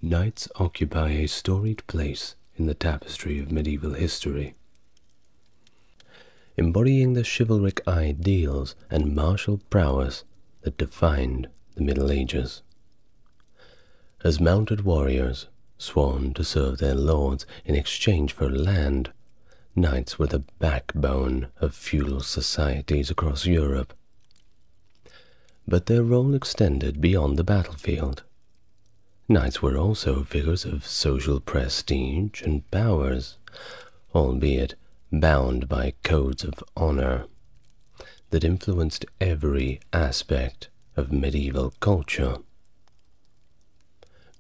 Knights occupy a storied place in the tapestry of medieval history, embodying the chivalric ideals and martial prowess that defined the Middle Ages. As mounted warriors, sworn to serve their lords in exchange for land, knights were the backbone of feudal societies across Europe. But their role extended beyond the battlefield. Knights were also figures of social prestige and powers, albeit bound by codes of honor that influenced every aspect of medieval culture.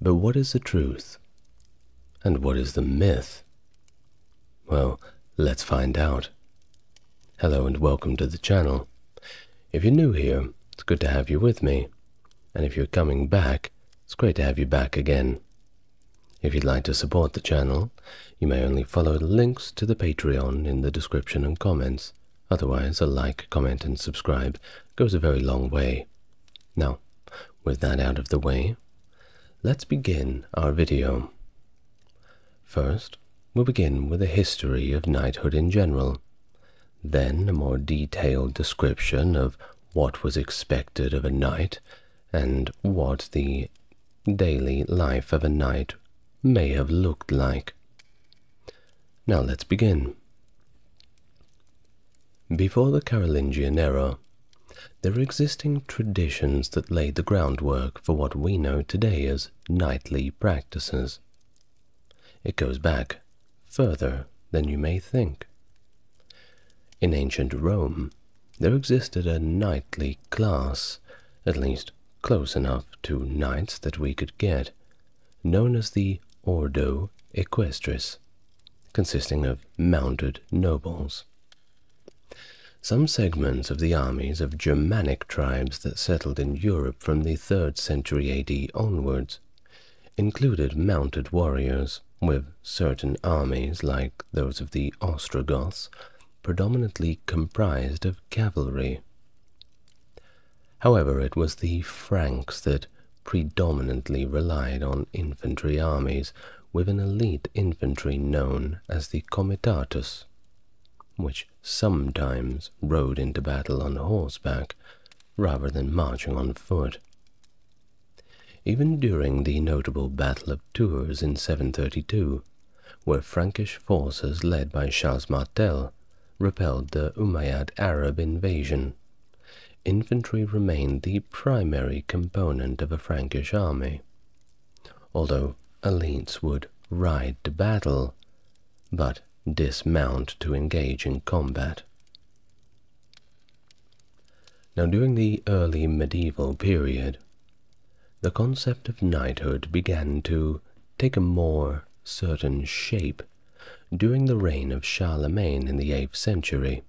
But what is the truth? And what is the myth? Well, let's find out. Hello and welcome to the channel. If you're new here, it's good to have you with me. And if you're coming back, it's great to have you back again. If you'd like to support the channel, you may only follow the links to the Patreon in the description and comments. Otherwise, a like, comment, and subscribe goes a very long way. Now, with that out of the way, let's begin our video. First, we'll begin with a history of knighthood in general, then a more detailed description of what was expected of a knight and what the daily life of a knight may have looked like. Now let's begin. Before the Carolingian era, there were existing traditions that laid the groundwork for what we know today as knightly practices. It goes back further than you may think. In ancient Rome, there existed a knightly class, at least close enough to knights that we could get, known as the Ordo Equestris, consisting of mounted nobles. Some segments of the armies of Germanic tribes that settled in Europe from the 3rd century AD onwards included mounted warriors, with certain armies, like those of the Ostrogoths, predominantly comprised of cavalry. However, it was the Franks that predominantly relied on infantry armies, with an elite infantry known as the comitatus, which sometimes rode into battle on horseback rather than marching on foot. Even during the notable Battle of Tours in 732, where Frankish forces led by Charles Martel repelled the Umayyad Arab invasion, infantry remained the primary component of a Frankish army, although elites would ride to battle, but dismount to engage in combat. Now, during the early medieval period, the concept of knighthood began to take a more certain shape during the reign of Charlemagne in the 8th century.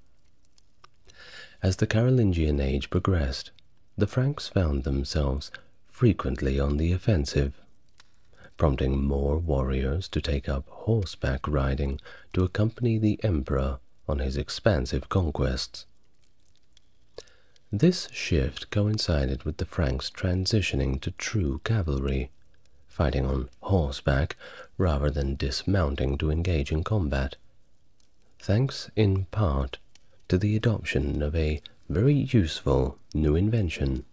As the Carolingian age progressed, the Franks found themselves frequently on the offensive, prompting more warriors to take up horseback riding to accompany the emperor on his expansive conquests. This shift coincided with the Franks transitioning to true cavalry, fighting on horseback rather than dismounting to engage in combat, thanks in part to the adoption of a very useful new invention,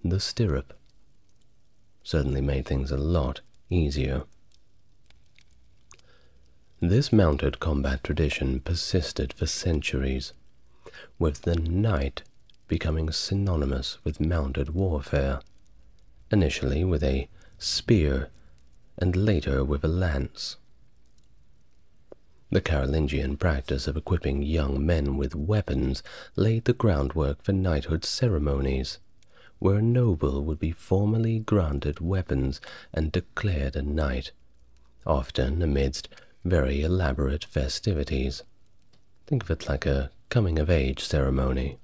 the stirrup. Certainly made things a lot easier. This mounted combat tradition persisted for centuries, with the knight becoming synonymous with mounted warfare, initially with a spear and later with a lance. The Carolingian practice of equipping young men with weapons laid the groundwork for knighthood ceremonies, where a noble would be formally granted weapons and declared a knight, often amidst very elaborate festivities. Think of it like a coming-of-age ceremony.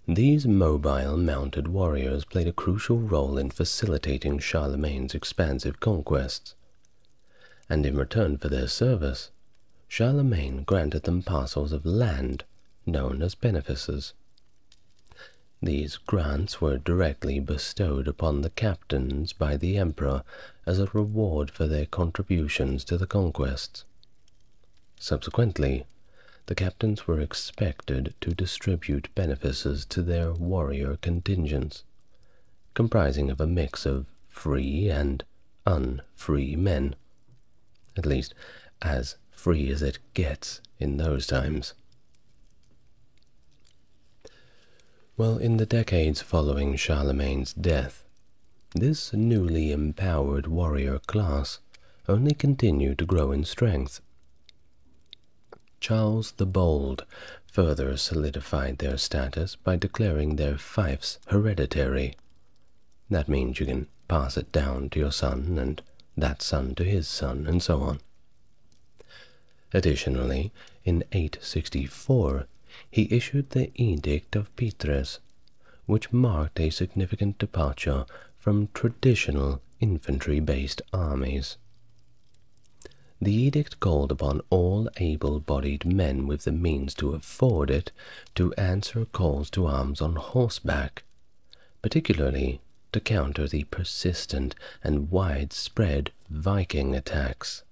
These mobile mounted warriors played a crucial role in facilitating Charlemagne's expansive conquests, and in return for their service, Charlemagne granted them parcels of land known as benefices. These grants were directly bestowed upon the captains by the emperor as a reward for their contributions to the conquests. Subsequently, the captains were expected to distribute benefices to their warrior contingents, comprising of a mix of free and unfree men, at least as free as it gets in those times. Well, in the decades following Charlemagne's death, this newly empowered warrior class only continued to grow in strength. Charles the Bold further solidified their status by declaring their fiefs hereditary. That means you can pass it down to your son, and that son to his son, and so on. Additionally, in 864, he issued the Edict of Petres, which marked a significant departure from traditional infantry-based armies. The edict called upon all able-bodied men with the means to afford it to answer calls to arms on horseback, particularly to counter the persistent and widespread Viking attacks.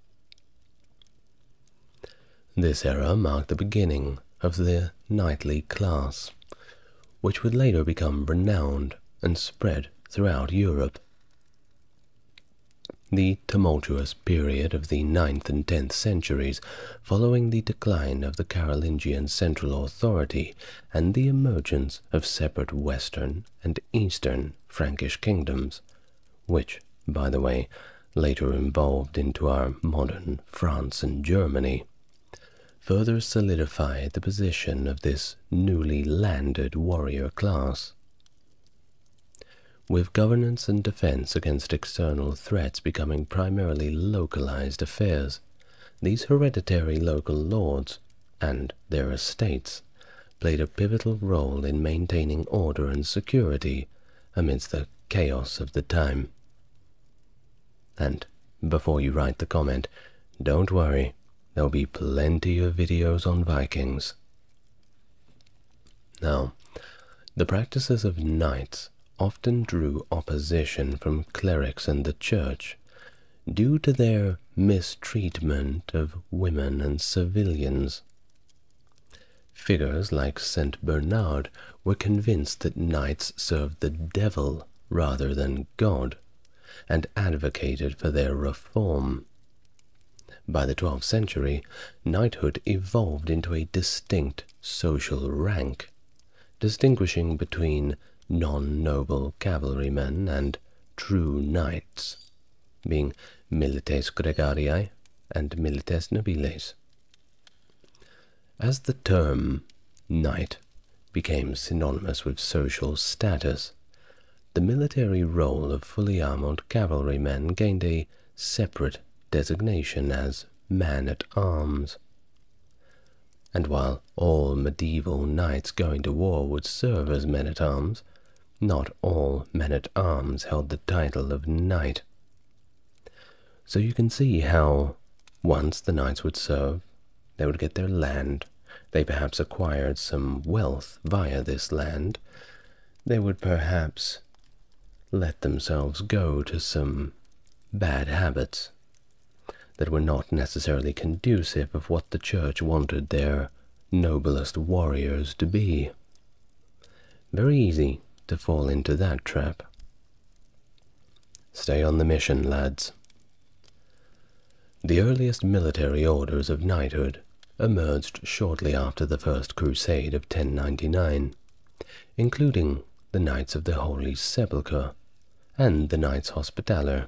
This era marked the beginning of the knightly class, which would later become renowned and spread throughout Europe. The tumultuous period of the 9th and 10th centuries, following the decline of the Carolingian central authority and the emergence of separate western and eastern Frankish kingdoms, which, by the way, later evolved into our modern France and Germany, further solidified the position of this newly landed warrior class. With governance and defense against external threats becoming primarily localized affairs, these hereditary local lords and their estates played a pivotal role in maintaining order and security amidst the chaos of the time. And before you write the comment, don't worry, there'll be plenty of videos on Vikings. Now, the practices of knights often drew opposition from clerics and the church due to their mistreatment of women and civilians. Figures like Saint Bernard were convinced that knights served the devil rather than God, and advocated for their reform. By the 12th century, knighthood evolved into a distinct social rank, distinguishing between non-noble cavalrymen and true knights, being milites gregariae and milites nobiles. As the term knight became synonymous with social status, the military role of fully armored cavalrymen gained a separate designation as man-at-arms. And while all medieval knights going to war would serve as men-at-arms, not all men-at-arms held the title of knight. So you can see how, once the knights would serve, they would get their land, they perhaps acquired some wealth via this land, they would perhaps let themselves go to some bad habits that were not necessarily conducive of what the church wanted their noblest warriors to be. Very easy to fall into that trap. Stay on the mission, lads. The earliest military orders of knighthood emerged shortly after the First Crusade of 1099, including the Knights of the Holy Sepulchre and the Knights Hospitaller.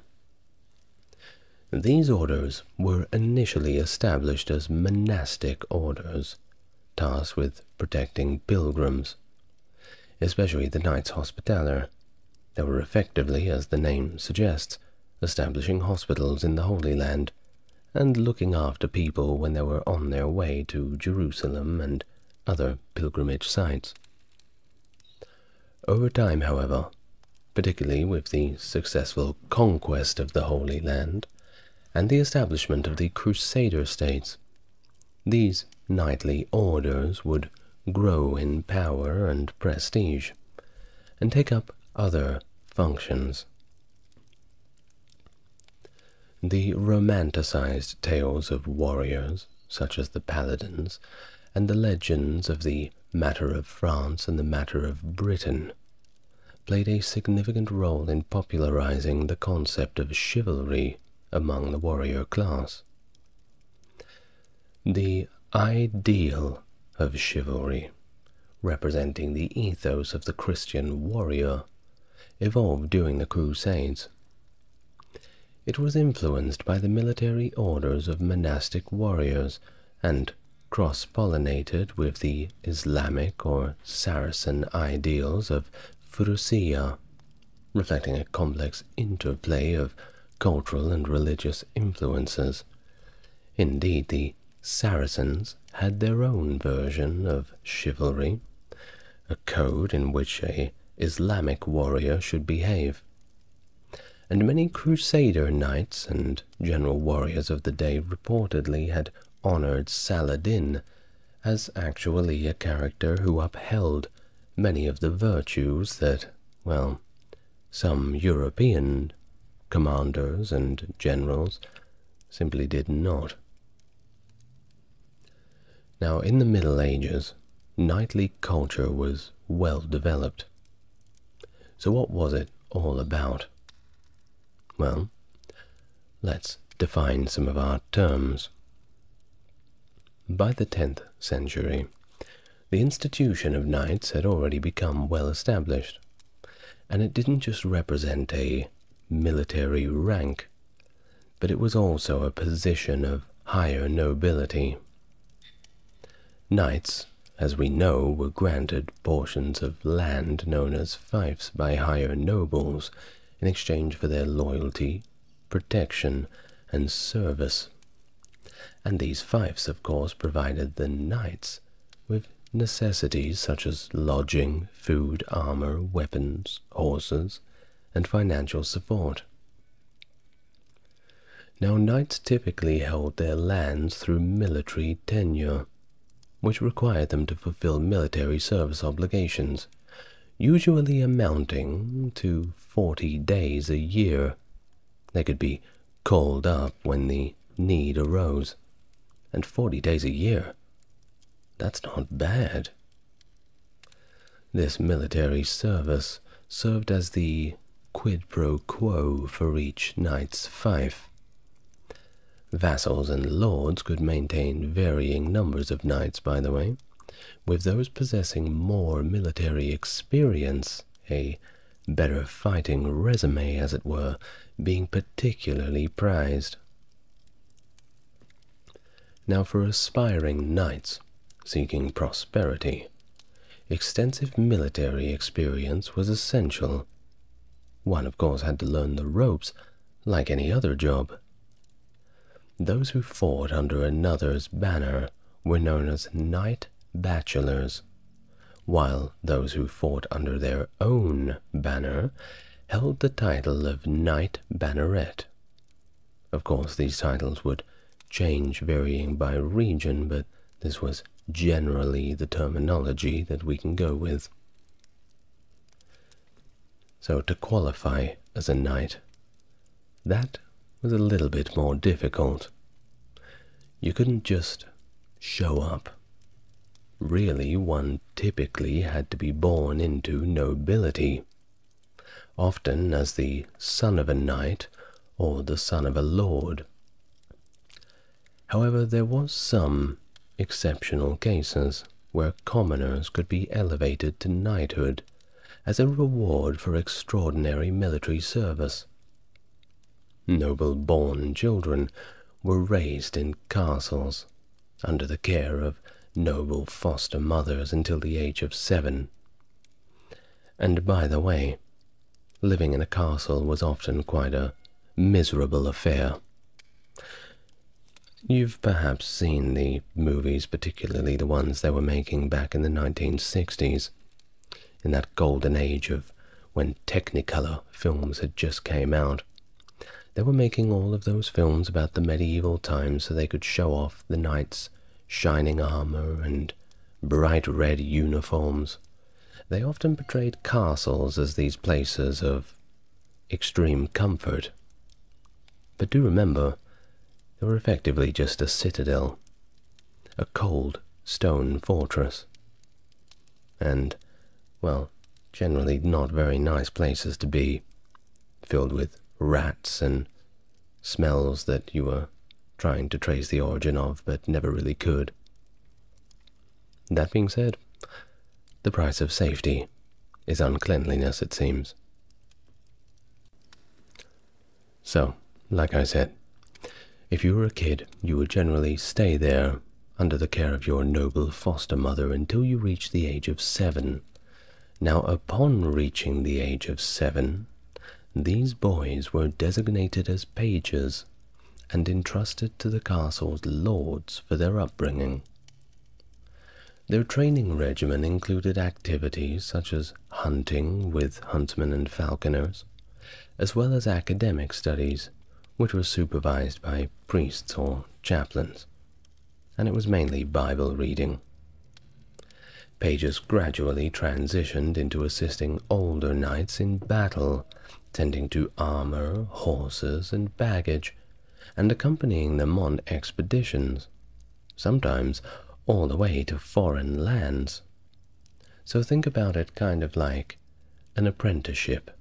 These orders were initially established as monastic orders, tasked with protecting pilgrims, especially the Knights Hospitaller. They were effectively, as the name suggests, establishing hospitals in the Holy Land and looking after people when they were on their way to Jerusalem and other pilgrimage sites. Over time, however, particularly with the successful conquest of the Holy Land and the establishment of the Crusader states, these knightly orders would grow in power and prestige, and take up other functions. The romanticized tales of warriors, such as the paladins, and the legends of the Matter of France and the Matter of Britain, played a significant role in popularizing the concept of chivalry among the warrior class. The ideal of chivalry, representing the ethos of the Christian warrior, evolved during the Crusades. It was influenced by the military orders of monastic warriors and cross-pollinated with the Islamic or Saracen ideals of Furusiya, reflecting a complex interplay of cultural and religious influences. Indeed, the Saracens had their own version of chivalry, a code in which an Islamic warrior should behave. And many crusader knights and general warriors of the day reportedly had honored Saladin as actually a character who upheld many of the virtues that, well, some European commanders and generals simply did not. Now, in the Middle Ages, knightly culture was well developed. So what was it all about? Well, let's define some of our terms. By the 10th century, the institution of knights had already become well established, and it didn't just represent a military rank, but it was also a position of higher nobility. Knights, as we know, were granted portions of land known as fiefs by higher nobles in exchange for their loyalty, protection, and service. And these fiefs, of course, provided the knights with necessities such as lodging, food, armor, weapons, horses, and financial support. Now, knights typically held their lands through military tenure, which required them to fulfill military service obligations, usually amounting to 40 days a year. They could be called up when the need arose, and 40 days a year, that's not bad. This military service served as the quid pro quo for each knight's fief. Vassals and lords could maintain varying numbers of knights, by the way, with those possessing more military experience, a better fighting resume, as it were, being particularly prized. Now, for aspiring knights seeking prosperity, extensive military experience was essential. One, of course, had to learn the ropes like any other job. Those who fought under another's banner were known as knight bachelors, while those who fought under their own banner held the title of knight banneret. Of course, these titles would change varying by region, but this was generally the terminology that we can go with. So to qualify as a knight, that was a little bit more difficult. You couldn't just show up. Really, one typically had to be born into nobility, often as the son of a knight or the son of a lord. However, there was some exceptional cases where commoners could be elevated to knighthood as a reward for extraordinary military service. Noble-born children were raised in castles under the care of noble foster mothers until the age of 7. And by the way, living in a castle was often quite a miserable affair. You've perhaps seen the movies, particularly the ones they were making back in the 1960s, in that golden age of when Technicolor films had just came out. They were making all of those films about the medieval times so they could show off the knights' shining armor and bright red uniforms, They often portrayed castles as these places of extreme comfort. But do remember, they were effectively just a citadel, a cold stone fortress, and, well, generally not very nice places to be, filled with rats and smells that you were trying to trace the origin of but never really could. That being said, the price of safety is uncleanliness, it seems. So, like I said, if you were a kid, you would generally stay there under the care of your noble foster mother until you reached the age of 7. Now, upon reaching the age of 7, these boys were designated as pages and entrusted to the castle's lords for their upbringing. Their training regimen included activities such as hunting with huntsmen and falconers, as well as academic studies, which were supervised by priests or chaplains, and it was mainly Bible reading. Pages gradually transitioned into assisting older knights in battle, tending to armor, horses, and baggage, and accompanying them on expeditions, sometimes all the way to foreign lands. So think about it kind of like an apprenticeship.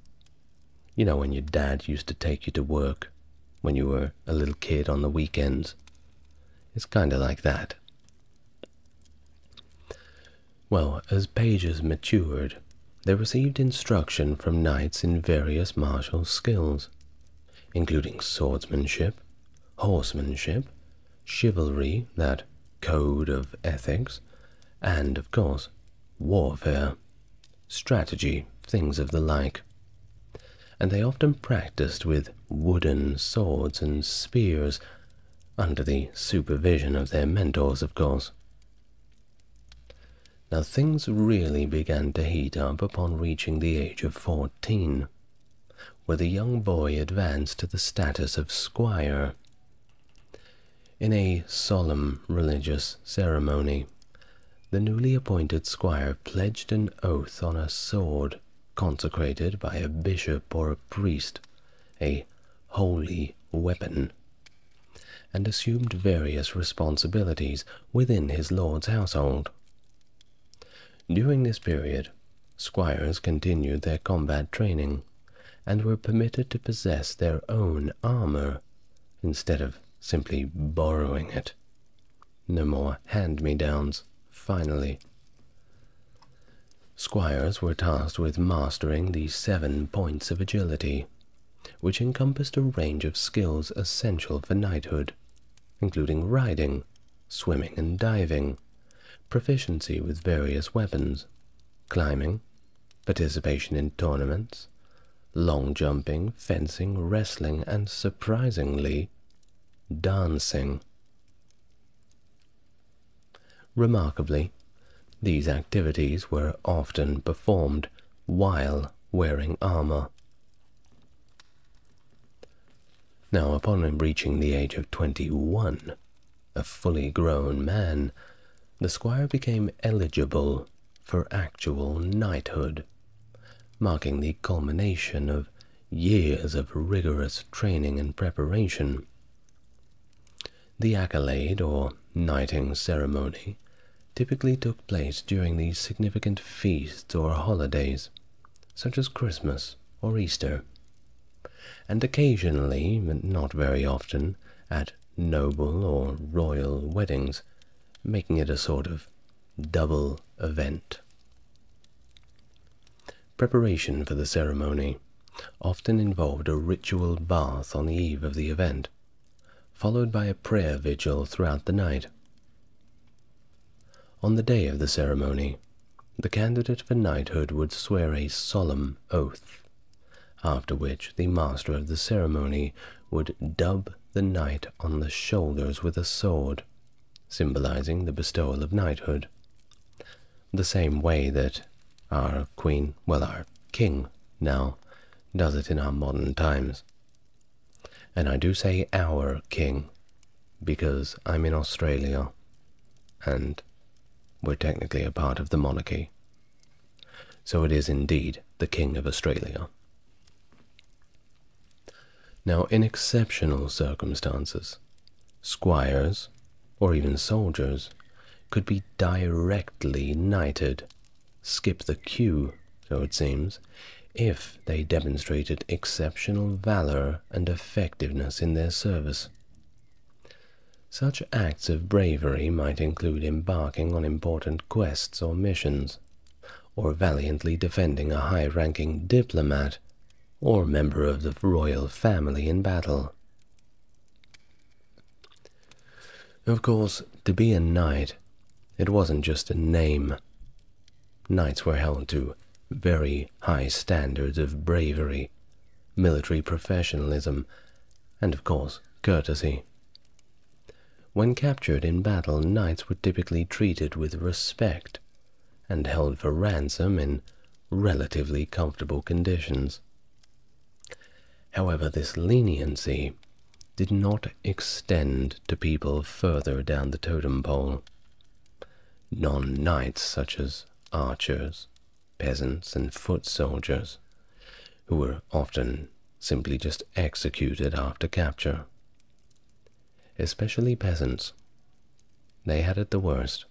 You know, when your dad used to take you to work when you were a little kid on the weekends. It's kind of like that. Well, as pages matured, they received instruction from knights in various martial skills, including swordsmanship, horsemanship, chivalry, that code of ethics, and, of course, warfare, strategy, things of the like. And they often practiced with wooden swords and spears, under the supervision of their mentors, of course. Now, things really began to heat up upon reaching the age of 14, where the young boy advanced to the status of squire. In a solemn religious ceremony, the newly appointed squire pledged an oath on a sword consecrated by a bishop or a priest, a holy weapon, and assumed various responsibilities within his lord's household. During this period, squires continued their combat training and were permitted to possess their own armor instead of simply borrowing it. No more hand-me-downs, finally. Squires were tasked with mastering the 7 points of agility, which encompassed a range of skills essential for knighthood, including riding, swimming and diving, proficiency with various weapons, climbing, participation in tournaments, long jumping, fencing, wrestling, and surprisingly, dancing. Remarkably, these activities were often performed while wearing armor. Now, upon reaching the age of 21, a fully grown man, the squire became eligible for actual knighthood, marking the culmination of years of rigorous training and preparation. The accolade, or knighting ceremony, typically took place during these significant feasts or holidays, such as Christmas or Easter, and occasionally, but not very often, at noble or royal weddings, making it a sort of double event. Preparation for the ceremony often involved a ritual bath on the eve of the event, followed by a prayer vigil throughout the night. On the day of the ceremony, the candidate for knighthood would swear a solemn oath, after which the master of the ceremony would dub the knight on the shoulders with a sword, symbolizing the bestowal of knighthood, the same way that our queen, well, our king now, does it in our modern times. And I do say our king, because I'm in Australia, and we're technically a part of the monarchy. So it is indeed the King of Australia. Now, in exceptional circumstances, squires, or even soldiers, could be directly knighted, skip the queue, so it seems, if they demonstrated exceptional valor and effectiveness in their service. Such acts of bravery might include embarking on important quests or missions, or valiantly defending a high-ranking diplomat or member of the royal family in battle. Of course, to be a knight, it wasn't just a name. Knights were held to very high standards of bravery, military professionalism, and of course, courtesy. When captured in battle, knights were typically treated with respect and held for ransom in relatively comfortable conditions. However, this leniency did not extend to people further down the totem pole. Non-knights such as archers, peasants, and foot soldiers, who were often simply just executed after capture. Especially peasants. They had it the worst.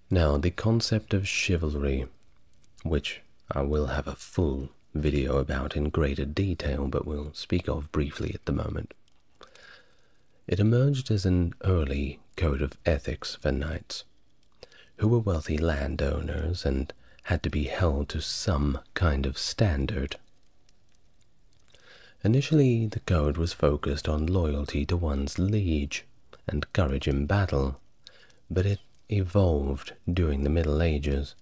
Now, the concept of chivalry, which I will have a full video about in greater detail, but we'll speak of briefly at the moment. It emerged as an early code of ethics for knights, who were wealthy landowners and had to be held to some kind of standard. Initially, the code was focused on loyalty to one's liege and courage in battle, but it evolved during the Middle Ages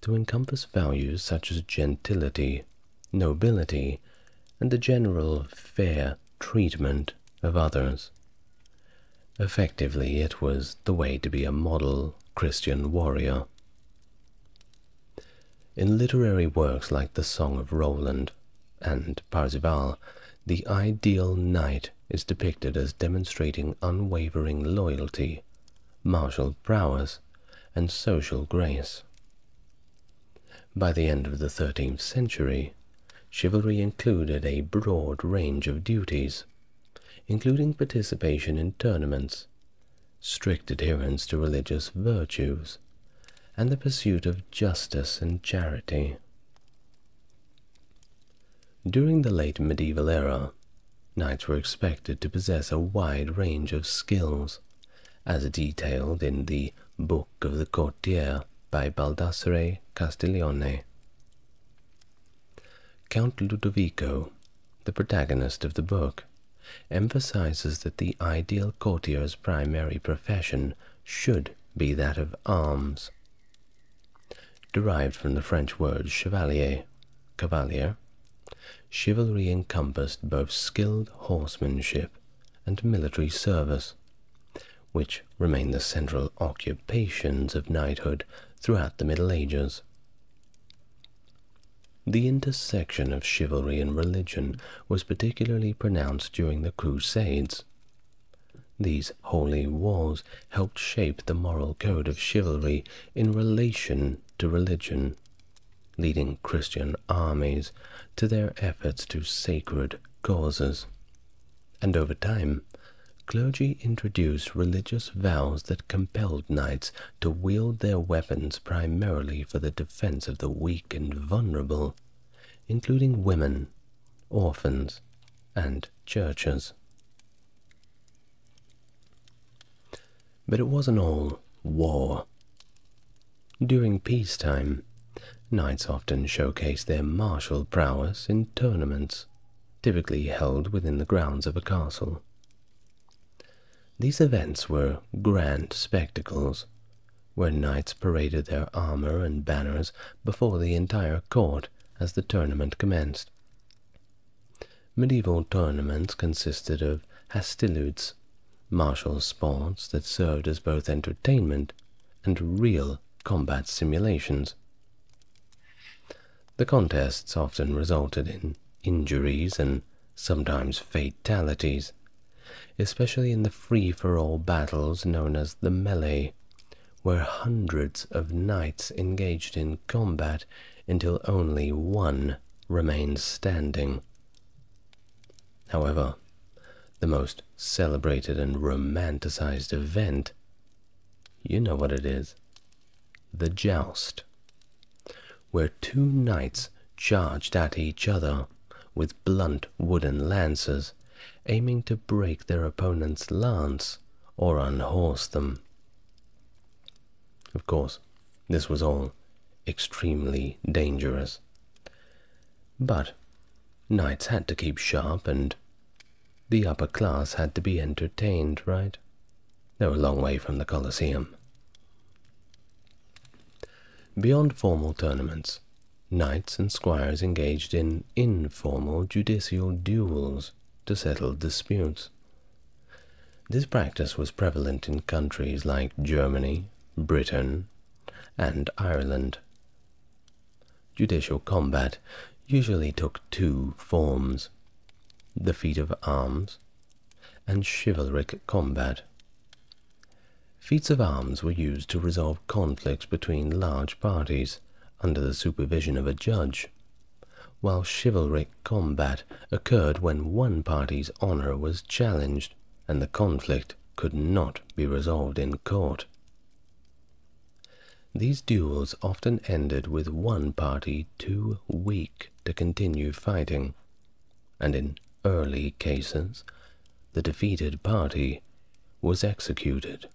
to encompass values such as gentility, nobility, and the general fair treatment of others. Effectively, it was the way to be a model Christian warrior. In literary works like the Song of Roland and Parzival, the ideal knight is depicted as demonstrating unwavering loyalty, martial prowess, and social grace. By the end of the 13th century, chivalry included a broad range of duties, including participation in tournaments, strict adherence to religious virtues, and the pursuit of justice and charity. During the late medieval era, knights were expected to possess a wide range of skills, as detailed in the Book of the Courtier by Baldassare Castiglione. Count Ludovico, the protagonist of the book, emphasizes that the ideal courtier's primary profession should be that of arms. Derived from the French word chevalier, cavalier, chivalry encompassed both skilled horsemanship and military service, which remain the central occupations of knighthood throughout the Middle Ages. The intersection of chivalry and religion was particularly pronounced during the Crusades. These holy wars helped shape the moral code of chivalry in relation to religion, leading Christian armies to their efforts to sacred causes. And over time, clergy introduced religious vows that compelled knights to wield their weapons primarily for the defense of the weak and vulnerable, including women, orphans, and churches. But it wasn't all war. During peacetime, knights often showcased their martial prowess in tournaments, typically held within the grounds of a castle. These events were grand spectacles, where knights paraded their armor and banners before the entire court as the tournament commenced. Medieval tournaments consisted of halloweds, martial sports that served as both entertainment and real combat simulations. The contests often resulted in injuries and sometimes fatalities, especially in the free-for-all battles known as the melee, where hundreds of knights engaged in combat until only one remained standing. However, the most celebrated and romanticized event, you know what it is, the joust, where two knights charged at each other with blunt wooden lances, aiming to break their opponent's lance or unhorse them. Of course, this was all extremely dangerous. But knights had to keep sharp, and the upper class had to be entertained, right? They were a long way from the Colosseum. Beyond formal tournaments, knights and squires engaged in informal judicial duels to settle disputes. This practice was prevalent in countries like Germany, Britain, and Ireland. Judicial combat usually took two forms: the feat of arms and chivalric combat. Feats of arms were used to resolve conflicts between large parties under the supervision of a judge, while chivalric combat occurred when one party's honor was challenged and the conflict could not be resolved in court. These duels often ended with one party too weak to continue fighting, and in early cases, the defeated party was executed.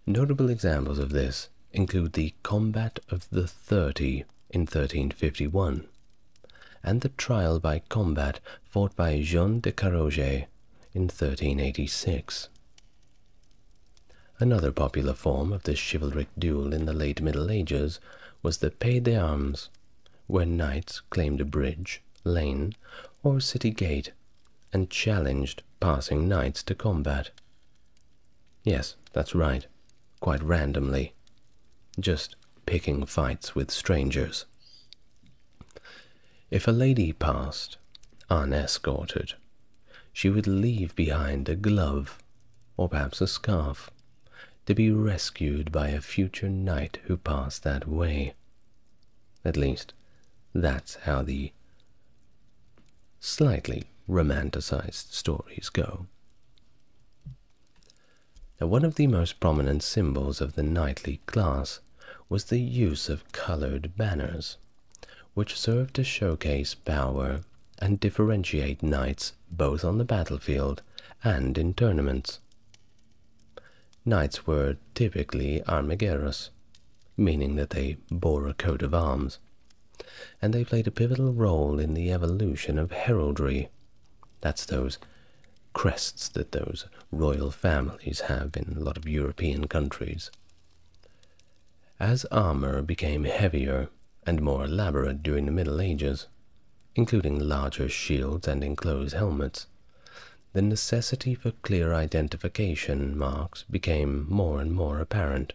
Notable examples of this include the Combat of the 30 in 1351, and the trial by combat fought by Jean de Carouge in 1386. Another popular form of the chivalric duel in the late Middle Ages was the Pays d'Armes, where knights claimed a bridge, lane, or city gate and challenged passing knights to combat. Yes, that's right, quite randomly, just picking fights with strangers. If a lady passed unescorted, she would leave behind a glove, or perhaps a scarf, to be rescued by a future knight who passed that way. At least, that's how the slightly romanticized stories go. Now, one of the most prominent symbols of the knightly class was the use of colored banners, which served to showcase power and differentiate knights both on the battlefield and in tournaments. Knights were typically armigueros, meaning that they bore a coat of arms, and they played a pivotal role in the evolution of heraldry. That's those crests that those royal families have in a lot of European countries. As armor became heavier and more elaborate during the Middle Ages, including larger shields and enclosed helmets, the necessity for clear identification marks became more and more apparent.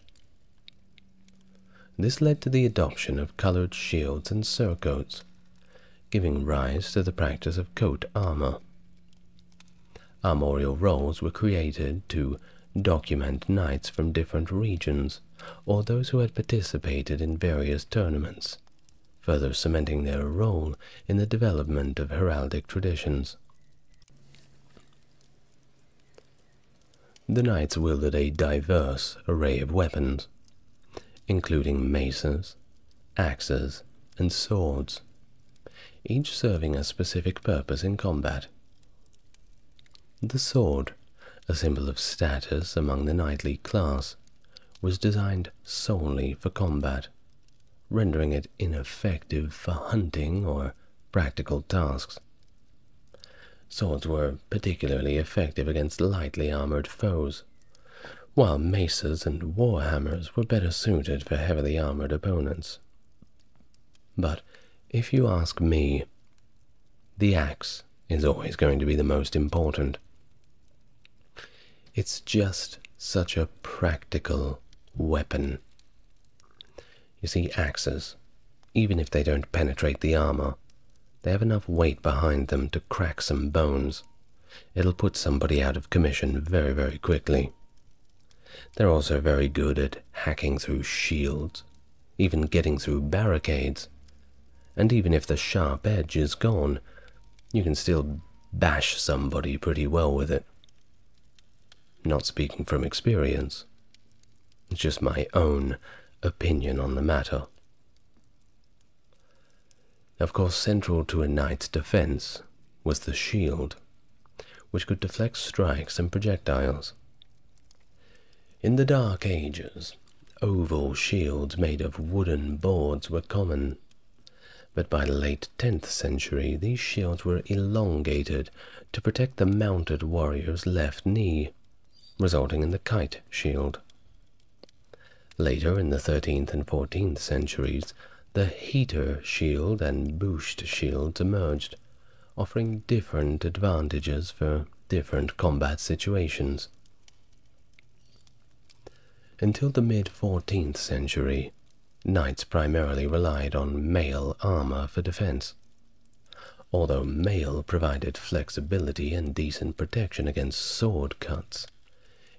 This led to the adoption of colored shields and surcoats, giving rise to the practice of coat armor. Armorial rolls were created to document knights from different regions or those who had participated in various tournaments, further cementing their role in the development of heraldic traditions. The knights wielded a diverse array of weapons, including maces, axes, and swords, each serving a specific purpose in combat. The sword, a symbol of status among the knightly class, was designed solely for combat, rendering it ineffective for hunting or practical tasks. Swords were particularly effective against lightly armored foes, while maces and warhammers were better suited for heavily armored opponents. But if you ask me, the axe is always going to be the most important. It's just such a practical weapon. You see, axes, even if they don't penetrate the armor, they have enough weight behind them to crack some bones. It'll put somebody out of commission very, very quickly. They're also very good at hacking through shields, even getting through barricades, and even if the sharp edge is gone, you can still bash somebody pretty well with it. Not speaking from experience, it's just my own opinion on the matter. Of course, central to a knight's defense was the shield, which could deflect strikes and projectiles. In the Dark Ages, oval shields made of wooden boards were common, but by the late 10th century these shields were elongated to protect the mounted warrior's left knee, resulting in the kite shield. Later, in the 13th and 14th centuries, the heater shield and boost shields emerged, offering different advantages for different combat situations. Until the mid-14th century, knights primarily relied on mail armor for defense. Although mail provided flexibility and decent protection against sword cuts,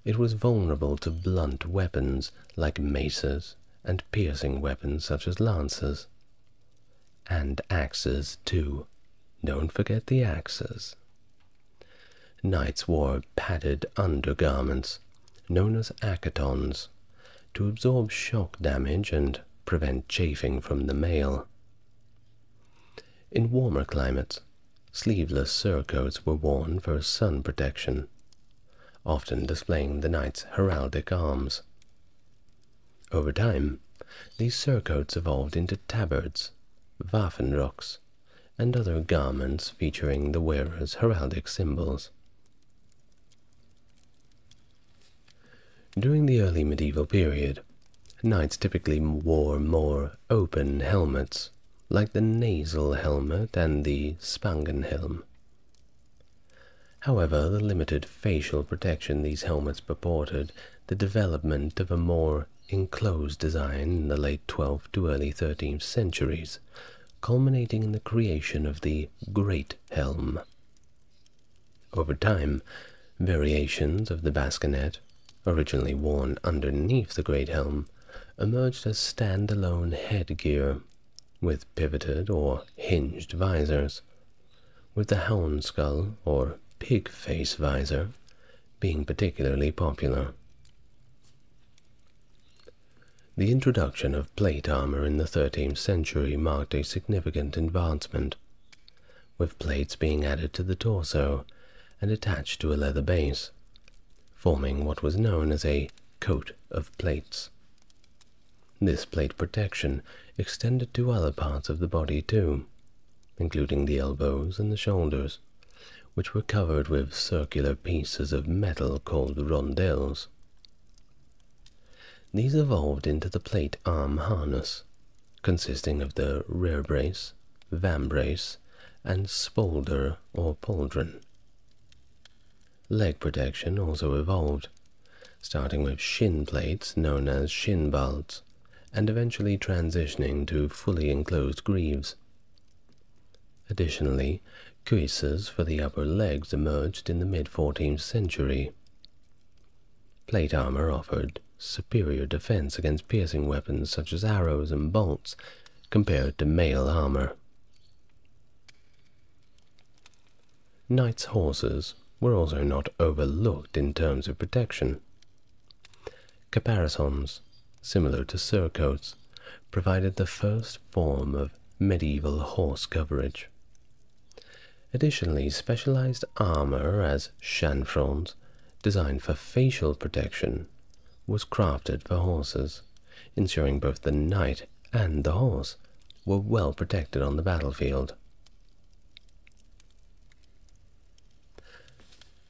it was vulnerable to blunt weapons like maces and piercing weapons such as lances. And axes, too. Don't forget the axes. Knights wore padded undergarments, known as acetons, to absorb shock damage and prevent chafing from the mail. In warmer climates, sleeveless surcoats were worn for sun protection, often displaying the knight's heraldic arms. Over time, these surcoats evolved into tabards, waffenrocks, and other garments featuring the wearer's heraldic symbols. During the early medieval period, knights typically wore more open helmets, like the nasal helmet and the spangenhelm. However, the limited facial protection these helmets purported the development of a more enclosed design in the late 12th to early 13th centuries, culminating in the creation of the Great Helm. Over time, variations of the bascinet, originally worn underneath the Great Helm, emerged as standalone headgear, with pivoted or hinged visors, with the hound skull or pig face visor being particularly popular. The introduction of plate armor in the 13th century marked a significant advancement, with plates being added to the torso and attached to a leather base, forming what was known as a coat of plates. This plate protection extended to other parts of the body too, including the elbows and the shoulders, which were covered with circular pieces of metal called rondelles. These evolved into the plate arm harness, consisting of the rear brace, vambrace, and spolder or pauldron. Leg protection also evolved, starting with shin plates known as shinbalds, and eventually transitioning to fully enclosed greaves. Additionally, cuisses for the upper legs emerged in the mid-14th century. Plate armor offered superior defense against piercing weapons such as arrows and bolts compared to mail armor. Knights' horses were also not overlooked in terms of protection. Caparisons, similar to surcoats, provided the first form of medieval horse coverage. Additionally, specialized armor as chanfrons, designed for facial protection, was crafted for horses, ensuring both the knight and the horse were well protected on the battlefield.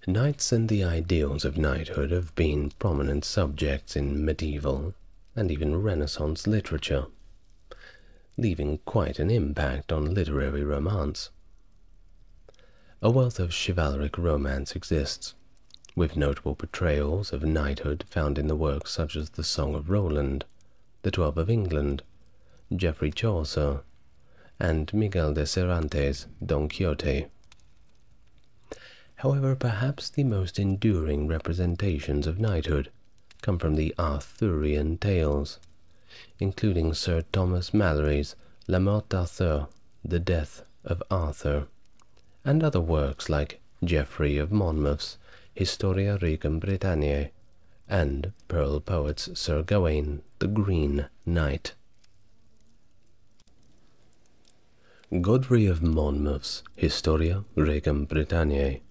Knights and the ideals of knighthood have been prominent subjects in medieval and even Renaissance literature, leaving quite an impact on literary romance. A wealth of chivalric romance exists, with notable portrayals of knighthood found in the works such as The Song of Roland, The Twelve of England, Geoffrey Chaucer, and Miguel de Cervantes' Don Quixote. However, perhaps the most enduring representations of knighthood come from the Arthurian tales, including Sir Thomas Malory's La Mort d'Arthur, The Death of Arthur, and other works like Geoffrey of Monmouth's Historia Regum Britanniae, and Pearl poet's Sir Gawain the Green Knight. Godfrey of Monmouth's Historia Regum Britanniae,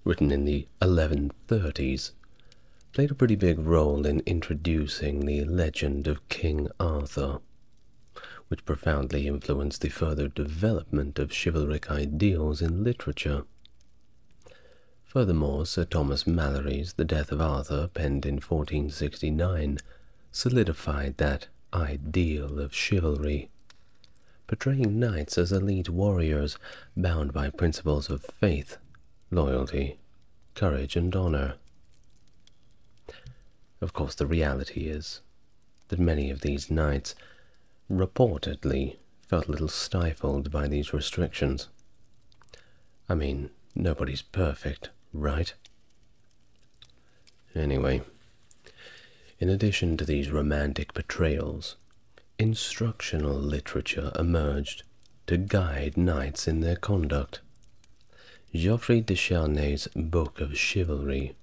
written in the 1130s, played a pretty big role in introducing the legend of King Arthur, which profoundly influenced the further development of chivalric ideals in literature. Furthermore, Sir Thomas Malory's The Death of Arthur, penned in 1469, solidified that ideal of chivalry, portraying knights as elite warriors bound by principles of faith, loyalty, courage, and honor. Of course, the reality is that many of these knights reportedly felt a little stifled by these restrictions. I mean, nobody's perfect, right? Anyway, in addition to these romantic portrayals, instructional literature emerged to guide knights in their conduct. Geoffrey de Charnay's Book of Chivalry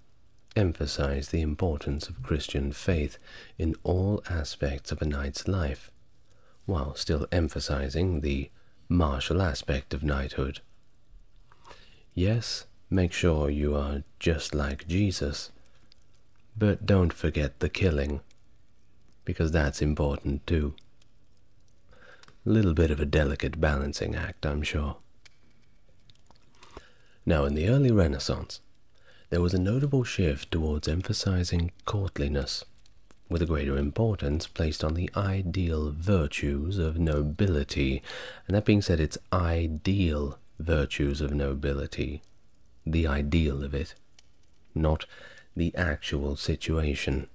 emphasized the importance of Christian faith in all aspects of a knight's life, while still emphasizing the martial aspect of knighthood. Yes, make sure you are just like Jesus, but don't forget the killing, because that's important too. A little bit of a delicate balancing act, I'm sure. Now, in the early Renaissance, there was a notable shift towards emphasizing courtliness, with a greater importance placed on the ideal virtues of nobility, and that being said, it's ideal virtues of nobility, the ideal of it, not the actual situation.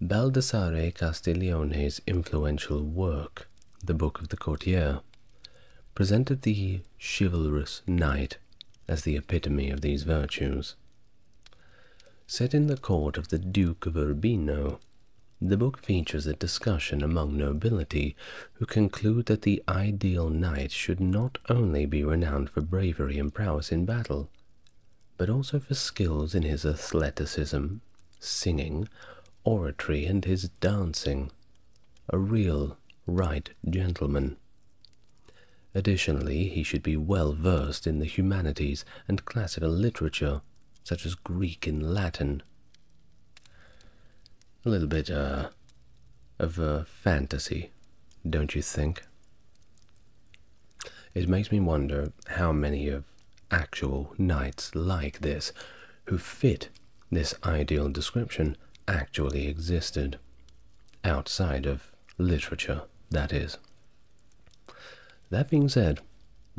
Baldassare Castiglione's influential work, The Book of the Courtier, presented the chivalrous knight as the epitome of these virtues. Set in the court of the Duke of Urbino, the book features a discussion among nobility who conclude that the ideal knight should not only be renowned for bravery and prowess in battle, but also for skills in his athleticism, singing, oratory, and his dancing, a real right gentleman. Additionally, he should be well versed in the humanities and classical literature, such as Greek and Latin. A little bit, of a fantasy, don't you think? It makes me wonder how many of actual knights like this, who fit this ideal description, actually existed. Outside of literature, that is. That being said,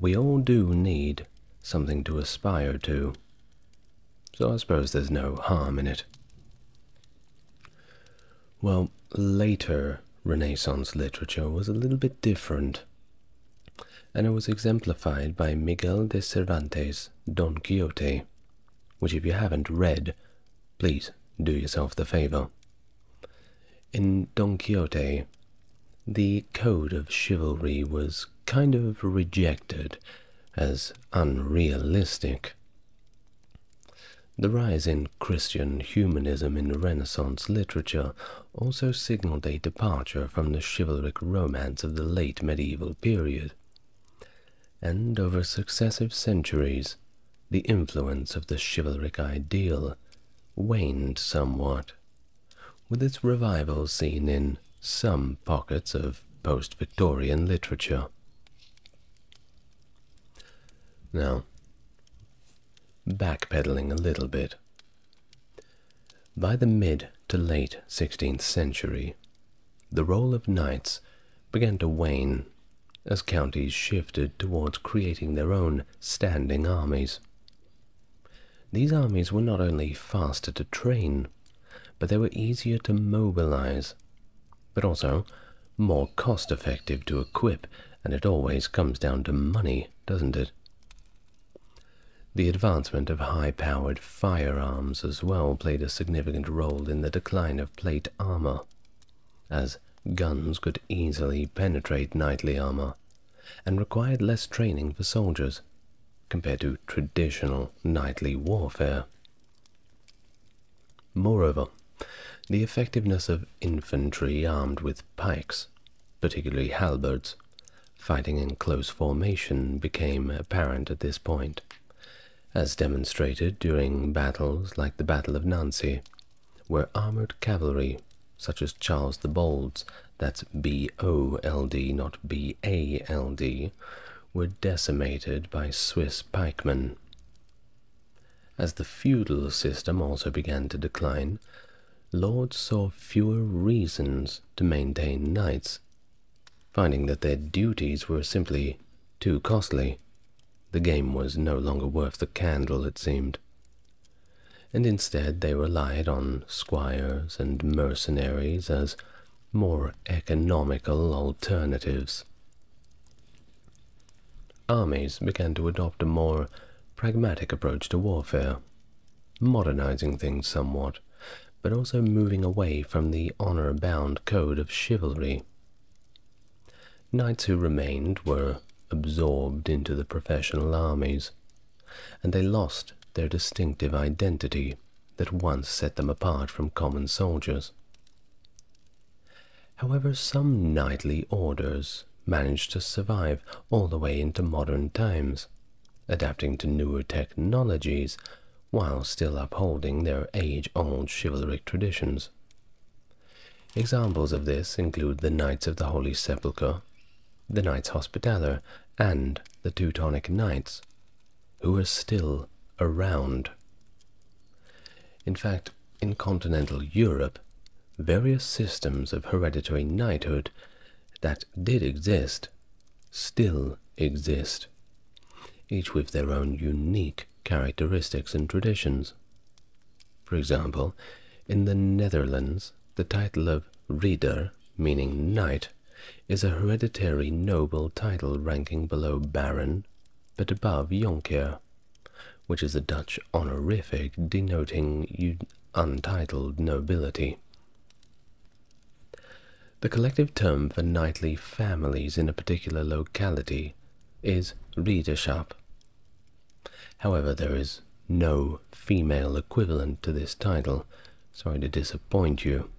we all do need something to aspire to, so I suppose there's no harm in it. Well, later Renaissance literature was a little bit different, and it was exemplified by Miguel de Cervantes' Don Quixote, which if you haven't read, please do yourself the favor. In Don Quixote, the code of chivalry was kind of rejected as unrealistic. The rise in Christian humanism in Renaissance literature also signaled a departure from the chivalric romance of the late medieval period, and over successive centuries, the influence of the chivalric ideal waned somewhat, with its revival seen in some pockets of post-Victorian literature. Now, backpedaling a little bit. By the mid to late 16th century, the role of knights began to wane as counties shifted towards creating their own standing armies. These armies were not only faster to train, but they were easier to mobilize, but also more cost-effective to equip, and it always comes down to money, doesn't it? The advancement of high-powered firearms as well played a significant role in the decline of plate armor, as guns could easily penetrate knightly armor and required less training for soldiers compared to traditional knightly warfare. Moreover, the effectiveness of infantry armed with pikes, particularly halberds, fighting in close formation became apparent at this point, as demonstrated during battles like the Battle of Nancy, where armored cavalry, such as Charles the Bold's, that's B-O-L-D, not B-A-L-D, were decimated by Swiss pikemen. As the feudal system also began to decline, lords saw fewer reasons to maintain knights, finding that their duties were simply too costly. The game was no longer worth the candle, it seemed, and instead they relied on squires and mercenaries as more economical alternatives. Armies began to adopt a more pragmatic approach to warfare, modernizing things somewhat, but also moving away from the honor-bound code of chivalry. Knights who remained were absorbed into the professional armies, and they lost their distinctive identity that once set them apart from common soldiers. However, some knightly orders managed to survive all the way into modern times, adapting to newer technologies while still upholding their age-old chivalric traditions. Examples of this include the Knights of the Holy Sepulchre, the Knights Hospitaller, and the Teutonic Knights, who are still around. In fact, in continental Europe, various systems of hereditary knighthood that did exist still exist, each with their own unique characteristics and traditions. For example, in the Netherlands, the title of ridder, meaning knight, is a hereditary noble title ranking below baron, but above jonkheer, which is a Dutch honorific denoting untitled nobility. The collective term for knightly families in a particular locality is ridderschap. However, there is no female equivalent to this title, sorry to disappoint you,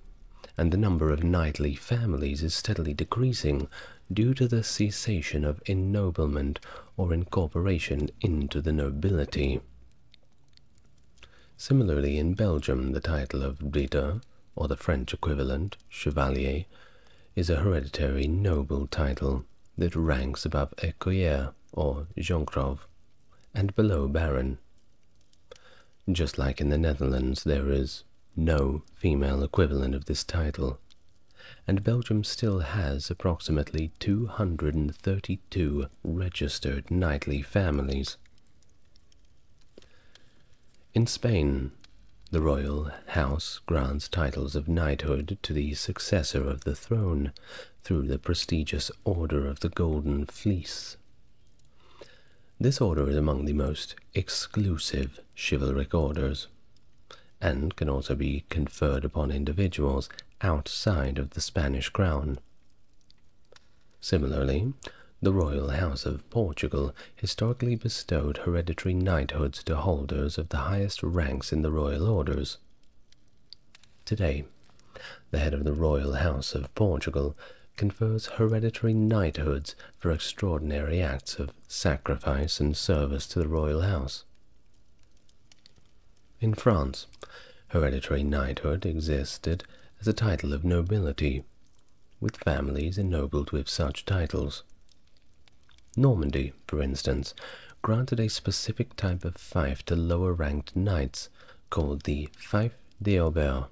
and the number of knightly families is steadily decreasing due to the cessation of ennoblement or incorporation into the nobility. Similarly, in Belgium, the title of ridder, or the French equivalent, chevalier, is a hereditary noble title that ranks above écuyer or jonkvrouw and below baron. Just like in the Netherlands, there is no female equivalent of this title, and Belgium still has approximately 232 registered knightly families. In Spain, the royal house grants titles of knighthood to the successor of the throne through the prestigious Order of the Golden Fleece. This order is among the most exclusive chivalric orders, and can also be conferred upon individuals outside of the Spanish crown. Similarly, the Royal House of Portugal historically bestowed hereditary knighthoods to holders of the highest ranks in the royal orders. Today, the head of the Royal House of Portugal confers hereditary knighthoods for extraordinary acts of sacrifice and service to the royal house. In France, hereditary knighthood existed as a title of nobility, with families ennobled with such titles. Normandy, for instance, granted a specific type of fief to lower-ranked knights called the fief d'Aubert,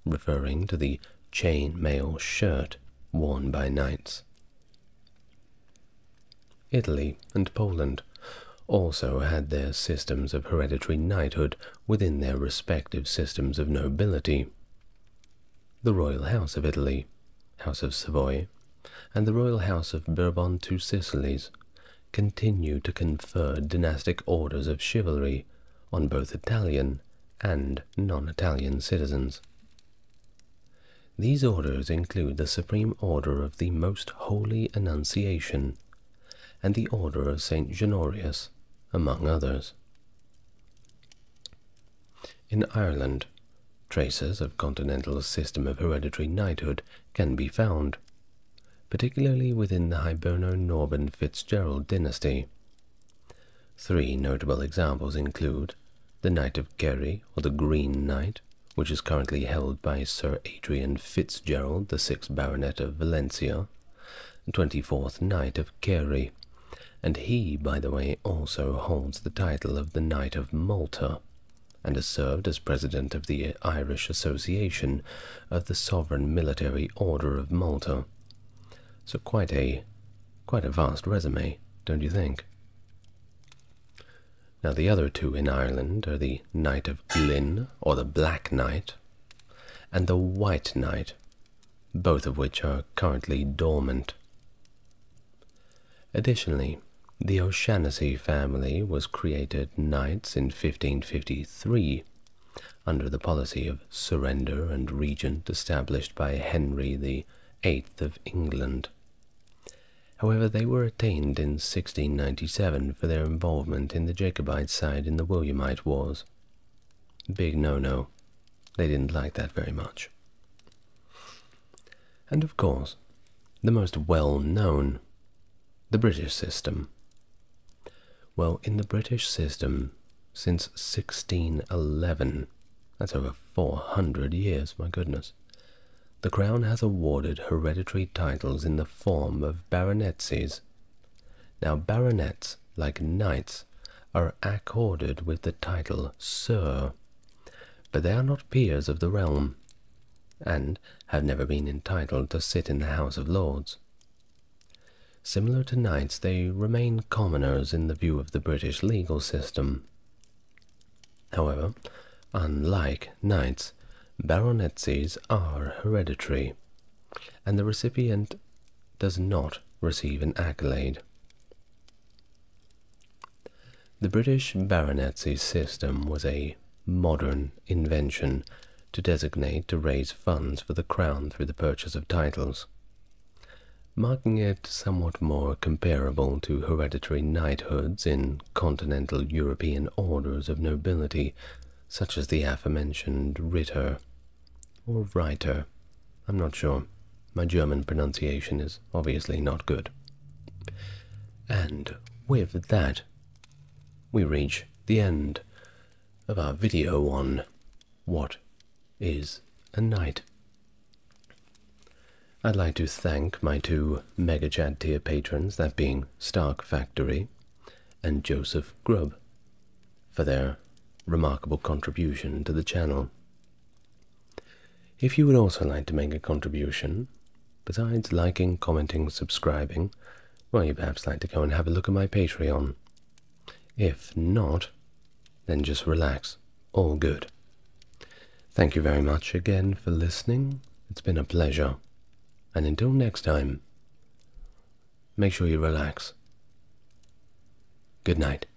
referring to the chain-mail shirt worn by knights. Italy and Poland also had their systems of hereditary knighthood within their respective systems of nobility. The Royal House of Italy, House of Savoy, and the Royal House of Bourbon-Two Sicilies continue to confer dynastic orders of chivalry on both Italian and non-Italian citizens. These orders include the Supreme Order of the Most Holy Annunciation and the Order of St. Honorius, among others. In Ireland, traces of continental system of hereditary knighthood can be found, particularly within the Hiberno-Norman Fitzgerald dynasty. Three notable examples include the Knight of Kerry, or the Green Knight, which is currently held by Sir Adrian Fitzgerald, the 6th Baronet of Valencia, and 24th Knight of Kerry, and he, by the way, also holds the title of the Knight of Malta, and has served as president of the Irish Association of the Sovereign Military Order of Malta. So quite a vast resume, don't you think? Now the other two in Ireland are the Knight of Glyn, or the Black Knight, and the White Knight, both of which are currently dormant. Additionally, the O'Shanassy family was created knights in 1553 under the policy of surrender and regent established by Henry VIII of England. However, they were attainted in 1697 for their involvement in the Jacobite side in the Williamite Wars. Big no-no. They didn't like that very much. And of course, the most well-known, the British system. Well, in the British system, since 1611, that's over 400 years, my goodness, the Crown has awarded hereditary titles in the form of baronetcies. Now, baronets, like knights, are accorded with the title Sir, but they are not peers of the realm, and have never been entitled to sit in the House of Lords. Similar to knights, they remain commoners in the view of the British legal system. However, unlike knights, baronetcies are hereditary, and the recipient does not receive an accolade. The British baronetcy system was a modern invention to raise funds for the Crown through the purchase of titles, marking it somewhat more comparable to hereditary knighthoods in continental European orders of nobility, such as the aforementioned Ritter, or Reiter. I'm not sure. My German pronunciation is obviously not good. And with that, we reach the end of our video on what is a knight. I'd like to thank my two Mega Chat tier patrons, that being Stark Factory and Joseph Grubb, for their remarkable contribution to the channel. If you would also like to make a contribution, besides liking, commenting, subscribing, well, you perhaps like to go and have a look at my Patreon. If not, then just relax. All good. Thank you very much again for listening. It's been a pleasure. And until next time, make sure you relax. Good night.